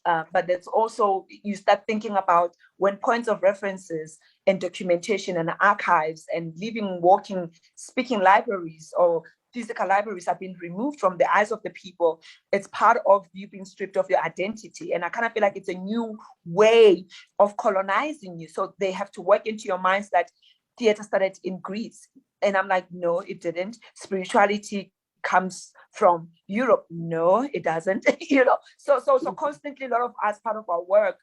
But that's also, you start thinking about when points of references and documentation and archives and living, walking, speaking libraries or physical libraries have been removed from the eyes of the people. It's part of you being stripped of your identity. And I kind of feel like it's a new way of colonizing you. So they have to work into your minds that theater started in Greece. And I'm like, no, it didn't. Spirituality comes from Europe. No, it doesn't. So constantly, a lot of us, part of our work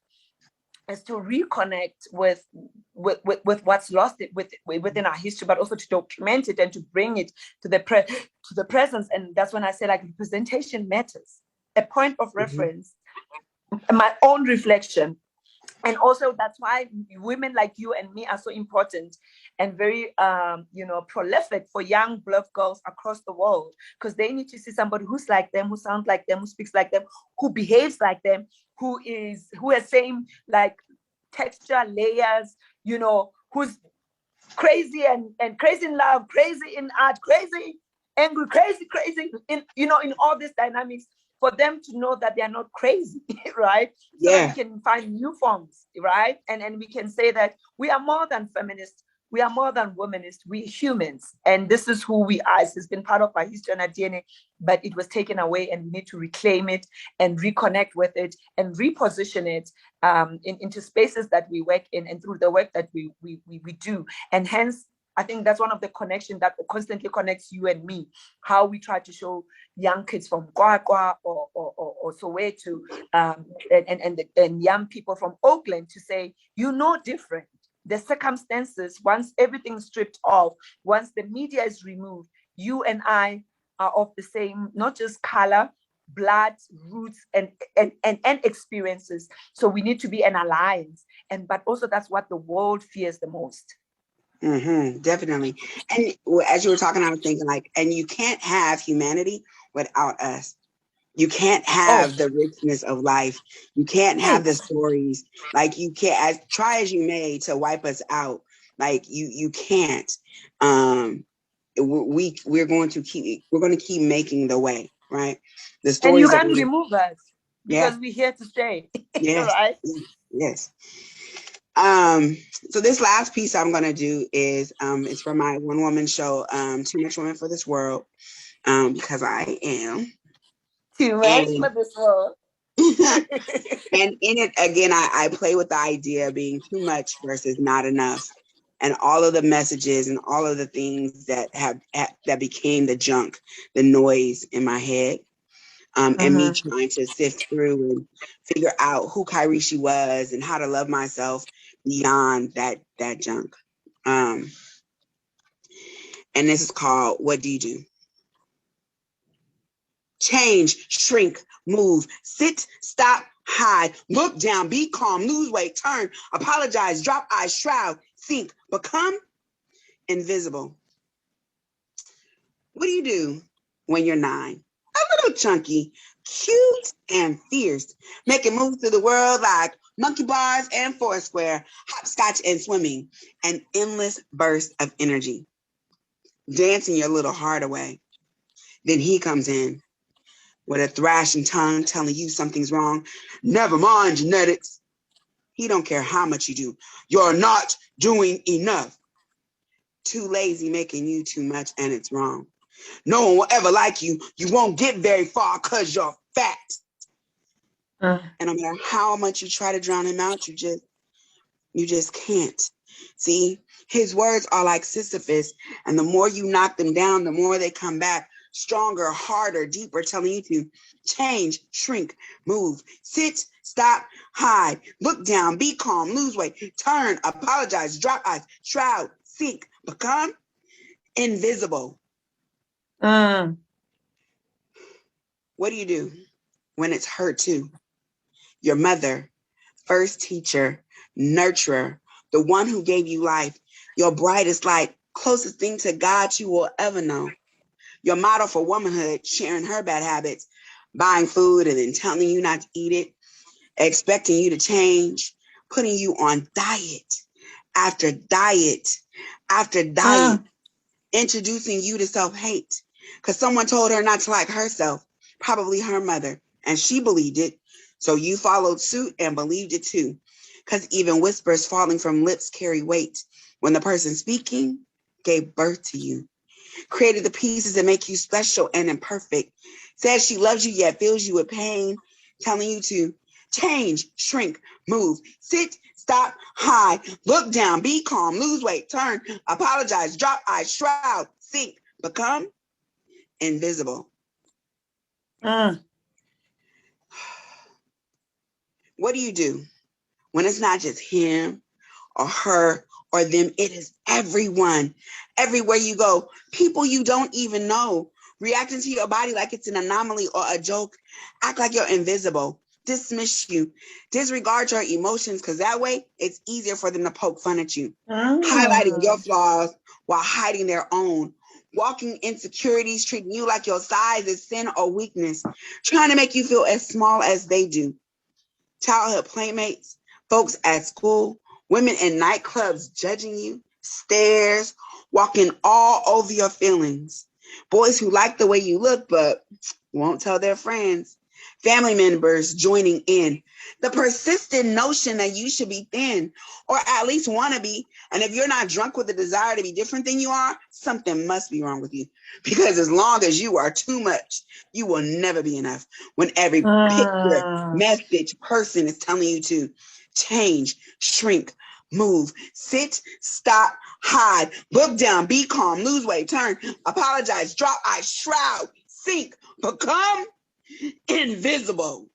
is to reconnect with what's lost within our history, but also to document it and to bring it to the presence. And that's when I say, like, representation matters. A point of reference, my own reflection. And also that's why women like you and me are so important and very, prolific for young Black girls across the world, because they need to see somebody who's like them, who sounds like them, who speaks like them, who behaves like them, who has same like texture, layers, who's crazy and crazy in love, crazy in art, crazy, angry, crazy in all these dynamics, for them to know that they are not crazy, right? So that we can find new forms, right? And we can say that we are more than feminists. we are more than womanists, we're humans. And this is who we are. It's been part of our history and our DNA, but it was taken away, and we need to reclaim it and reconnect with it and reposition it into spaces that we work in and through the work that we do. And hence, I think that's one of the connections that constantly connects you and me, how we try to show young kids from Kwakwa or Soweto and young people from Oakland to say, you're no different. The circumstances, once everything's stripped off, once the media is removed, you and I are of the same, not just color, blood, roots, and experiences. So we need to be an alliance. But also that's what the world fears the most. Definitely. And as you were talking, I was thinking like, and you can't have humanity without us. You can't have the richness of life. You can't have the stories. Like you can't, try as you may to wipe us out. Like you can't. We're going to keep making the way, right? The stories. And you can't remove us because we're here to stay. Yes. Right? Yes. So this last piece I'm gonna do is it's for my one-woman show, Too Much Woman for This World, because I am too much for this world. And in it again, I play with the idea of being too much versus not enough, and all of the messages and all of the things that that became the junk, the noise in my head. And me trying to sift through and figure out who Kyrishi was and how to love myself beyond that junk. And this is called What Do You Do? Change, shrink, move, sit, stop, hide, look down, be calm, lose weight, turn, apologize, drop eyes, shroud, sink, become invisible. What do you do when you're 9? A little chunky, cute and fierce, making moves through the world like monkey bars and Foursquare, hopscotch and swimming, an endless burst of energy, dancing your little heart away. Then he comes in with a thrashing tongue telling you something's wrong. Never mind genetics. He don't care how much you do. You're not doing enough. Too lazy making you too much, and it's wrong. No one will ever like you. You won't get very far because you're fat. And no matter how much you try to drown him out, you just can't. See, his words are like Sisyphus, and the more you knock them down, the more they come back stronger, harder, deeper, telling you to change, shrink, move, sit, stop, hide, look down, be calm, lose weight, turn, apologize, drop eyes, shroud, sink, become invisible. What do you do when it's her too? Your mother, first teacher, nurturer, the one who gave you life, your brightest light, closest thing to God you will ever know. Your model for womanhood, sharing her bad habits, buying food and then telling you not to eat it, expecting you to change, putting you on diet after diet after diet, introducing you to self-hate because someone told her not to like herself, probably her mother, and she believed it. So you followed suit and believed it too, because even whispers falling from lips carry weight when the person speaking gave birth to you. Created the pieces that make you special and imperfect. Says she loves you yet fills you with pain, telling you to change, shrink, move, sit, stop, hide, look down, be calm, lose weight, turn, apologize, drop eyes, shroud, sink, become invisible. What do you do when it's not just him or her or them? It is everyone. Everywhere you go, people you don't even know, reacting to your body like it's an anomaly or a joke, act like you're invisible, dismiss you, disregard your emotions, because that way it's easier for them to poke fun at you, highlighting your flaws while hiding their own, walking insecurities, treating you like your size is sin or weakness, trying to make you feel as small as they do. Childhood playmates, folks at school, women in nightclubs judging you, stares, walking all over your feelings. Boys who like the way you look but won't tell their friends. family members joining in, the persistent notion that you should be thin or at least want to be. And if you're not drunk with the desire to be different than you are, something must be wrong with you. Because as long as you are too much, you will never be enough. When every picture, message, person is telling you to change, shrink, move, sit, stop, hide, book down, be calm, lose weight, turn, apologize, drop, ice, shroud, sink, become invisible.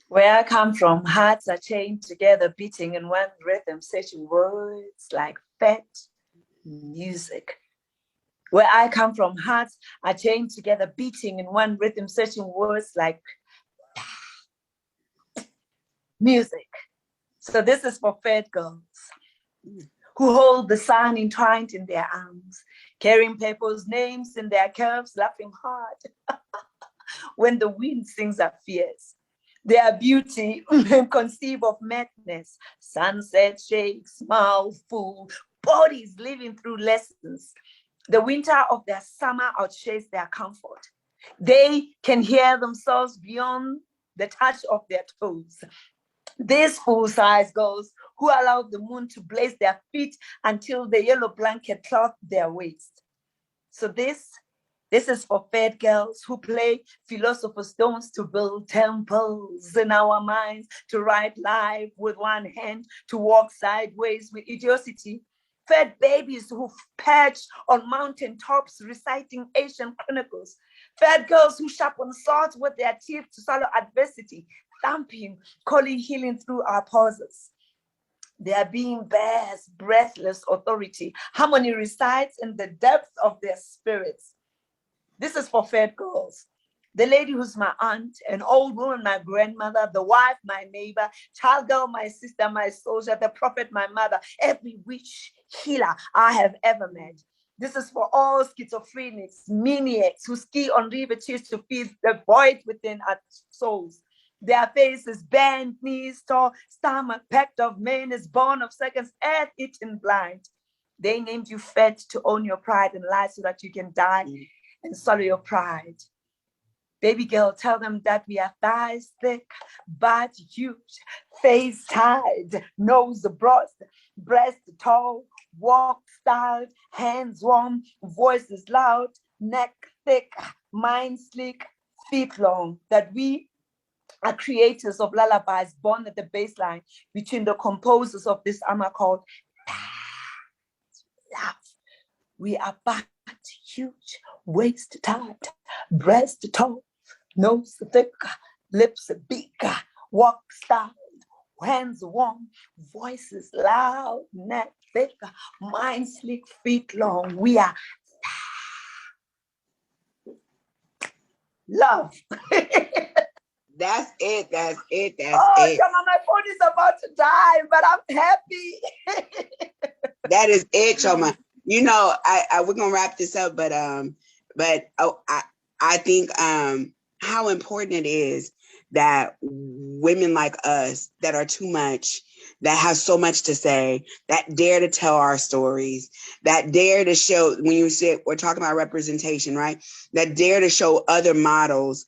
Where I come from, hearts are chained together, beating in one rhythm, searching words like fat music. Where I come from, hearts are chained together, beating in one rhythm, searching words like music. So this is for fat girls who hold the sun entwined in their arms, carrying people's names in their curves, laughing hard when the wind sings are fierce. Their beauty conceive of madness, sunset shakes, mouth full, bodies living through lessons. The winter of their summer outshades their comfort. They can hear themselves beyond the touch of their toes. These full-size girls who allow the moon to blaze their feet until the yellow blanket cloth their waist. So this is for fat girls who play philosopher's stones to build temples in our minds, to write life with one hand, to walk sideways with idiocy. Fat babies who perch on mountain tops reciting Asian chronicles. Fat girls who sharpen swords with their teeth to swallow adversity, thumping, calling healing through our pauses. Their being bears breathless authority. Harmony resides in the depth of their spirits. This is for fat girls. The lady who's my aunt, an old woman, my grandmother, the wife, my neighbor, child girl, my sister, my soldier, the prophet, my mother, every witch healer I have ever met. This is for all schizophrenics, maniacs who ski on river tears to feed the void within our souls. Their faces bent, knees tall, stomach packed of mayonnaise, born of seconds, earth eaten blind. They named you fat to own your pride and lie so that you can die and swallow your pride. Baby girl, tell them that we are thighs thick, but huge, face tied, nose broad, breast tall, walk styled, hands warm, voices loud, neck thick, mind sleek, feet long, that we are creators of lullabies born at the baseline between the composers of this armor called love. We are but huge, waist tight, breast tall, nose thick, lips big, walk style, hands warm, voices loud, neck thick, mind sleek, feet long. We are love. That's it. That's it. That's it. Choma, my phone is about to die, but I'm happy. That is it, Choma. You know, we're gonna wrap this up, but I think how important it is that women like us that are too much, that have so much to say, that dare to tell our stories, that dare to show, when you say we're talking about representation, right? That dare to show other models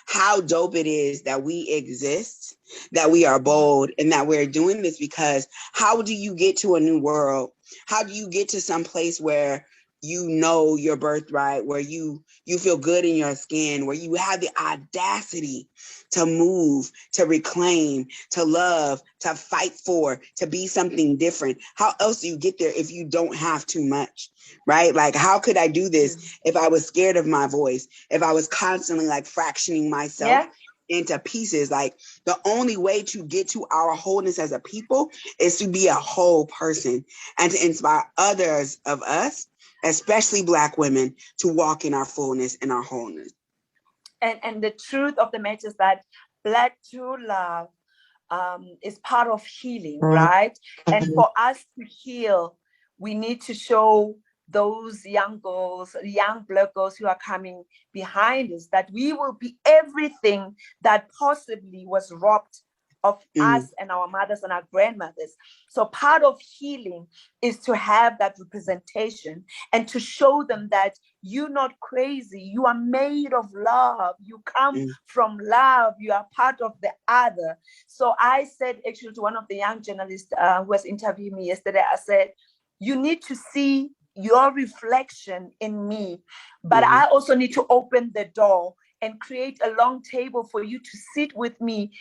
how dope it is that we exist, that we are bold, and that we're doing this. Because how do you get to a new world? How do you get to some place where you know your birthright, where you feel good in your skin, where you have the audacity to move, to reclaim, to love, to fight for, to be something different? How else do you get there if you don't have too much, right? Like, how could I do this if I was scared of my voice, if I was constantly like fractioning myself into pieces? Like, the only way to get to our wholeness as a people is to be a whole person and to inspire others of us, especially Black women, to walk in our fullness and our wholeness. And the truth of the matter is that Black true love is part of healing, right? And for us to heal, we need to show those young girls, young Black girls who are coming behind us, that we will be everything that possibly was robbed of us and our mothers and our grandmothers. So part of healing is to have that representation and to show them that you're not crazy. You are made of love. You come from love. You are part of the other. So I said actually to one of the young journalists who was interviewing me yesterday, I said, you need to see your reflection in me, but I also need to open the door and create a long table for you to sit with me,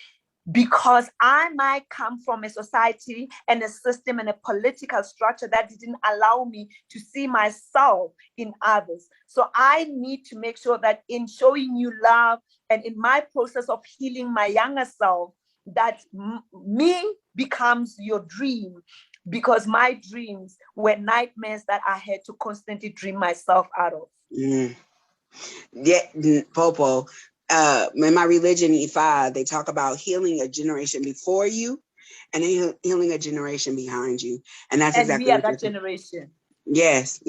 because I might come from a society and a system and a political structure that didn't allow me to see myself in others. So I need to make sure that in showing you love and in my process of healing my younger self, that me becomes your dream, because my dreams were nightmares that I had to constantly dream myself out of. Yeah, Popo. In my religion, Ifa, they talk about healing a generation before you and healing a generation behind you. And that's exactly we are that generation. Yes.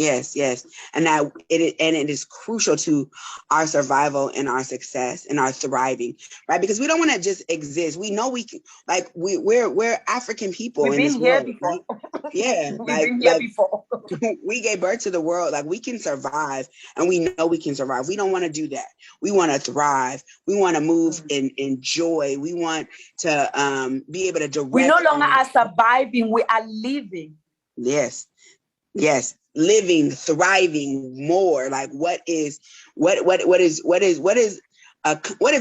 And it is crucial to our survival and our success and our thriving, right? Because we don't want to just exist. We know we can, like we're African people. We've been here before. Right? Yeah. We've been here before. We gave birth to the world. Like, we can survive, and we know we can survive. We don't want to do that. We want to thrive. We want to move in joy. We want to be able to direct. We no longer are surviving. We are living. Yes, living, thriving more. Like, what if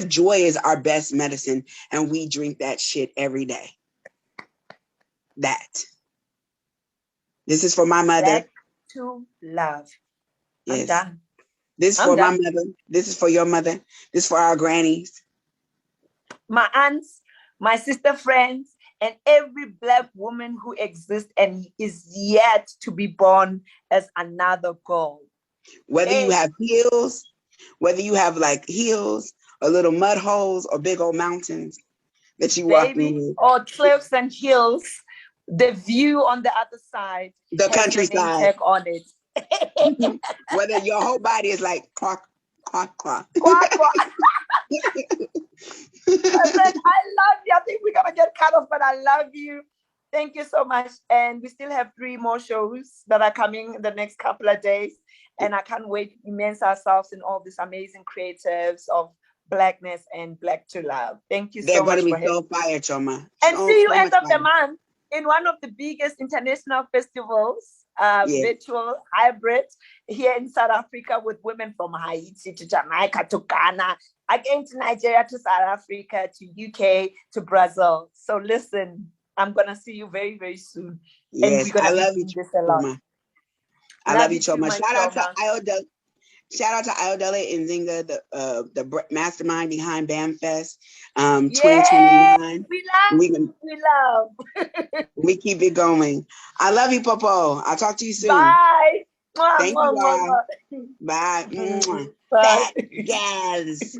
joy is our best medicine and we drink that shit every day? This is for my mother. Back to love. Yes. I'm done. This is for my mother. This is for your mother. This is for our grannies. My aunts, my sister friends, and every Black woman who exists and is yet to be born as another girl. Whether you have heels, whether you have like heels or little mud holes or big old mountains that you walk in, or cliffs and hills, the view on the other side, the countryside on it. Whether your whole body is like clock, clock, clock. Quack, quack. I said, I love you. I think we're gonna get cut off, but I love you. Thank you so much. And we still have 3 more shows that are coming in the next couple of days. And I can't wait to immerse ourselves in all these amazing creatives of Blackness and Black to Love. Thank you so much. They're going to be so fire, Choma. And see you end of the month in one of the biggest international festivals, virtual hybrid here in South Africa, with women from Haiti to Jamaica to Ghana, again to Nigeria to South Africa to UK to Brazil. So listen, I'm gonna see you very, very soon. Yes, and I love you, Choma. I love you, Choma. Shout out to Iodele and Zinga, the mastermind behind BAMFest 2029. We love. We keep it going. I love you, Popo. I'll talk to you soon. Bye. Thank you, guys. Bye. Bye. Fat gals.